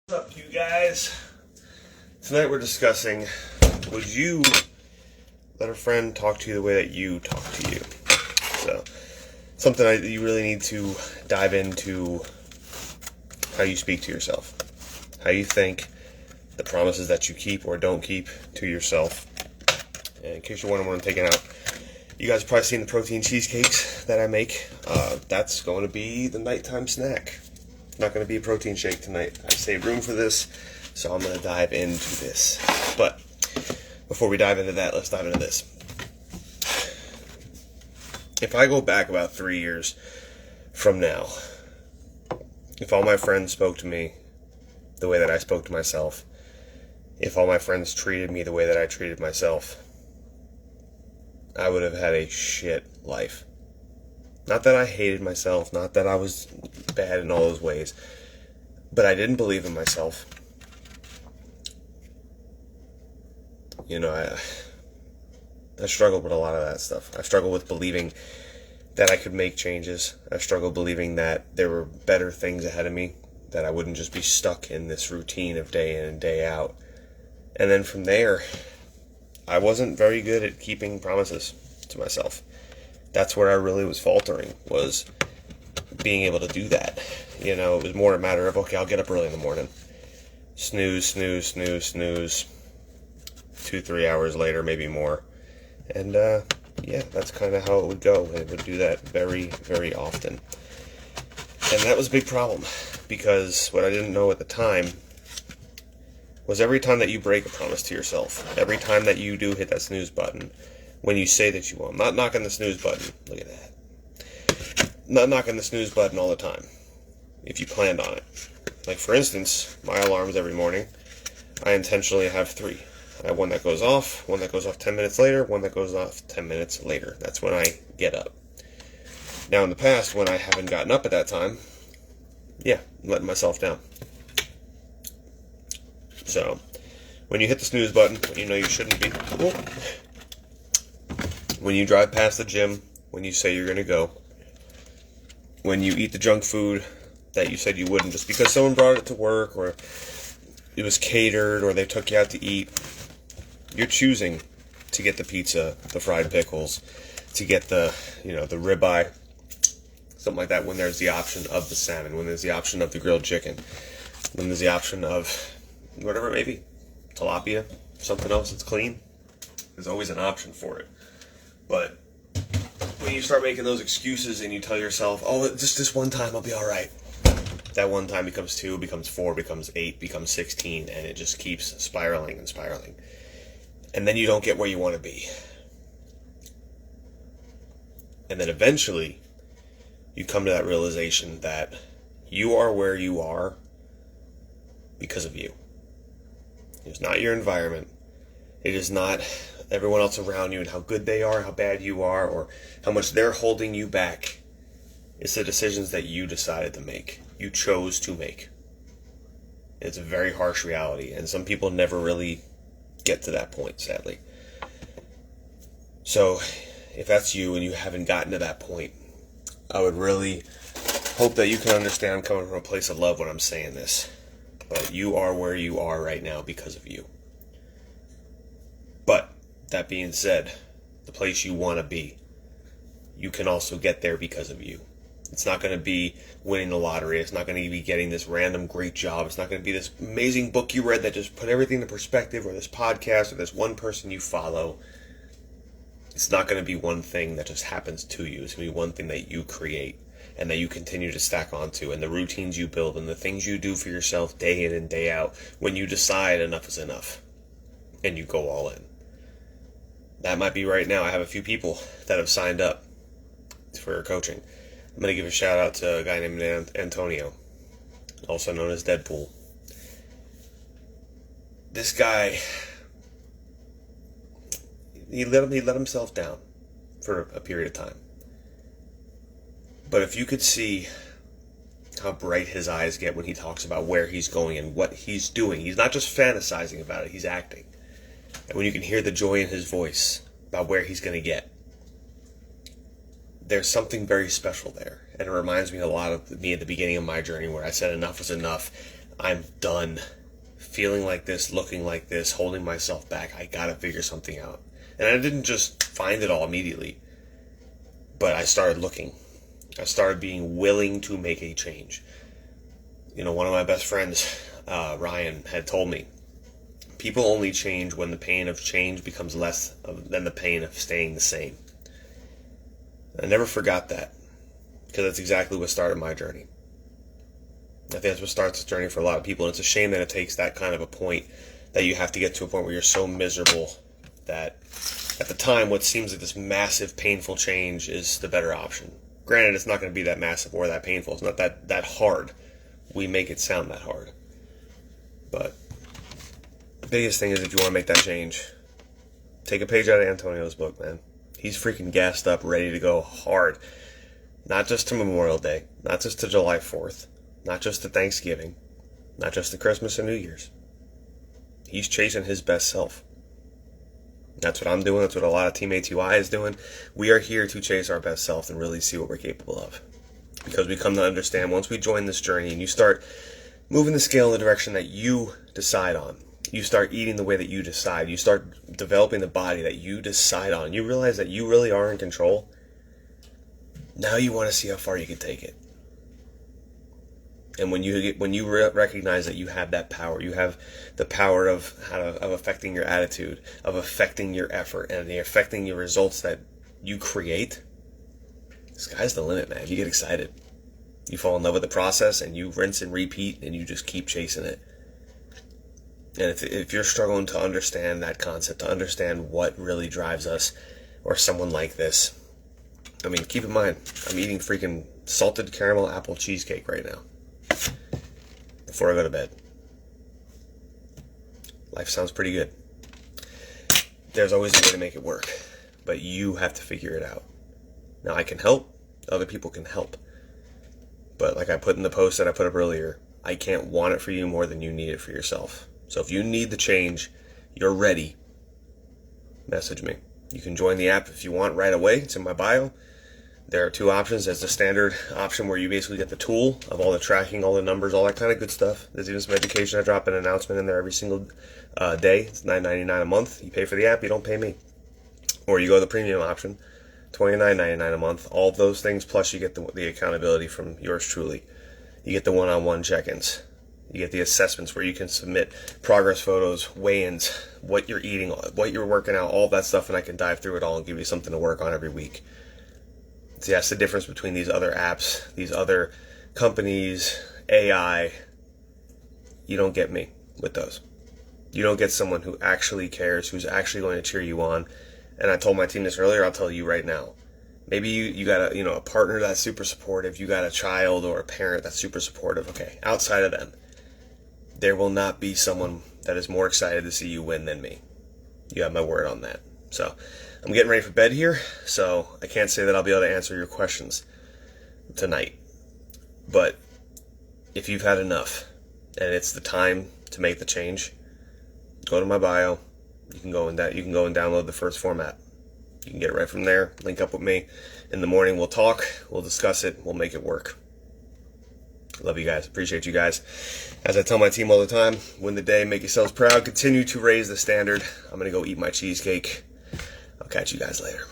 What's up, you guys? Tonight we're discussing, would you let a friend talk to you the way that you talk to you? So, something you really need to dive into how you speak to yourself. How you think, the promises that you keep or don't keep to yourself. And in case you're wondering what I'm taking out, you guys have probably seen the protein cheesecakes that I make. That's going to be the nighttime snack. Not going to be a protein shake tonight. I saved room for this, so I'm going to dive into this. But before we dive into that, let's dive into this. If I go back about 3 years from now, if all my friends spoke to me the way that I spoke to myself, if all my friends treated me the way that I treated myself, I would have had a shit life. Not that I hated myself, not that I was bad in all those ways, but I didn't believe in myself. You know, I struggled with a lot of that stuff. I struggled with believing that I could make changes. I struggled believing that there were better things ahead of me, that I wouldn't just be stuck in this routine of day in and day out. And then from there, I wasn't very good at keeping promises to myself. That's where I really was faltering, was being able to do that. You know, it was more a matter of, okay, I'll get up early in the morning. Snooze, snooze, snooze, snooze. 2-3 hours later, maybe more. And, yeah, that's kind of how it would go. It would do that very, very often. And that was a big problem, because what I didn't know at the time was every time that you break a promise to yourself, every time that you do hit that snooze button, when you say that you will. I'm not knocking the snooze button. Look at that. Not knocking the snooze button all the time, if you planned on it. Like, for instance, my alarms every morning, I intentionally have 3. I have one that goes off, one that goes off 10 minutes later, one that goes off 10 minutes later. That's when I get up. Now, in the past, when I haven't gotten up at that time, yeah, I'm letting myself down. So, when you hit the snooze button, when you know you shouldn't be, when you drive past the gym, when you say you're going to go, when you eat the junk food that you said you wouldn't just because someone brought it to work, or it was catered, or they took you out to eat, you're choosing to get the pizza, the fried pickles, to get the, the ribeye, something like that, when there's the option of the salmon, when there's the option of the grilled chicken, when there's the option of whatever it may be, tilapia, something else that's clean. There's always an option for it. But when you start making those excuses and you tell yourself, oh, just this one time I'll be all right, that one time becomes 2, becomes 4, becomes 8, becomes 16, and it just keeps spiraling and spiraling. And then you don't get where you want to be. And then eventually, you come to that realization that you are where you are because of you. It's not your environment. It is not everyone else around you and how good they are, how bad you are, or how much they're holding you back. It's the decisions that you decided to make. You chose to make. It's a very harsh reality, and some people never really get to that point, sadly. So, if that's you and you haven't gotten to that point, I would really hope that you can understand I'm coming from a place of love when I'm saying this. But you are where you are right now because of you. But, that being said, the place you want to be, you can also get there because of you. It's not going to be winning the lottery. It's not going to be getting this random great job. It's not going to be this amazing book you read that just put everything in perspective, or this podcast, or this one person you follow. It's not going to be one thing that just happens to you. It's going to be one thing that you create and that you continue to stack onto, and the routines you build and the things you do for yourself day in and day out when you decide enough is enough and you go all in. That might be right now. I have a few people that have signed up for coaching. I'm going to give a shout out to a guy named Antonio, also known as Deadpool. This guy, he let himself down for a period of time. But if you could see how bright his eyes get when he talks about where he's going and what he's doing, he's not just fantasizing about it, he's acting. And when you can hear the joy in his voice about where he's going to get, there's something very special there. And it reminds me a lot of me at the beginning of my journey where I said enough was enough. I'm done feeling like this, looking like this, holding myself back. I gotta figure something out. And I didn't just find it all immediately, but I started looking. I started being willing to make a change. You know, one of my best friends, Ryan, had told me, people only change when the pain of change becomes less than the pain of staying the same. I never forgot that, because that's exactly what started my journey. I think that's what starts the journey for a lot of people, and it's a shame that it takes that kind of a point, that you have to get to a point where you're so miserable that at the time what seems like this massive, painful change is the better option. Granted, it's not going to be that massive or that painful. It's not that hard. We make it sound that hard. But the biggest thing is, if you want to make that change, take a page out of Antonio's book, man. He's freaking gassed up, ready to go hard. Not just to Memorial Day, not just to July 4th, not just to Thanksgiving, not just to Christmas and New Year's. He's chasing his best self. That's what I'm doing. That's what a lot of Teammates UI is doing. We are here to chase our best self and really see what we're capable of. Because we come to understand, once we join this journey and you start moving the scale in the direction that you decide on, you start eating the way that you decide, you start developing the body that you decide on, you realize that you really are in control. Now you want to see how far you can take it. And when you recognize that you have that power, you have the power of affecting your attitude, of affecting your effort, and affecting your results that you create, the sky's the limit, man. You get excited. You fall in love with the process, and you rinse and repeat, and you just keep chasing it. And if you're struggling to understand that concept, to understand what really drives us, or someone like this, I mean, keep in mind, I'm eating freaking salted caramel apple cheesecake right now before I go to bed. Life sounds pretty good. There's always a way to make it work, but you have to figure it out. Now, I can help. Other people can help. But like I put in the post that I put up earlier, I can't want it for you more than you need it for yourself. So if you need the change, you're ready, message me. You can join the app if you want right away. It's in my bio. There are two options. There's the standard option where you basically get the tool of all the tracking, all the numbers, all that kind of good stuff. There's even some education. I drop an announcement in there every single day. It's $9.99 a month. You pay for the app, you don't pay me. Or you go to the premium option, $29.99 a month. All of those things, plus you get the accountability from yours truly. You get the one-on-one check-ins. You get the assessments where you can submit progress photos, weigh-ins, what you're eating, what you're working out, all that stuff, and I can dive through it all and give you something to work on every week. See, that's the difference between these other apps, these other companies, AI. You don't get me with those. You don't get someone who actually cares, who's actually going to cheer you on. And I told my team this earlier, I'll tell you right now. Maybe you got a partner that's super supportive. You got a child or a parent that's super supportive. Okay, outside of them, there will not be someone that is more excited to see you win than me. You have my word on that. So I'm getting ready for bed here, so I can't say that I'll be able to answer your questions tonight. But if you've had enough and it's the time to make the change, go to my bio. You can go and download the First Form app. You can get it right from there. Link up with me. In the morning, we'll talk. We'll discuss it. We'll make it work. Love you guys. Appreciate you guys. As I tell my team all the time, win the day, make yourselves proud. Continue to raise the standard. I'm going to go eat my cheesecake. I'll catch you guys later.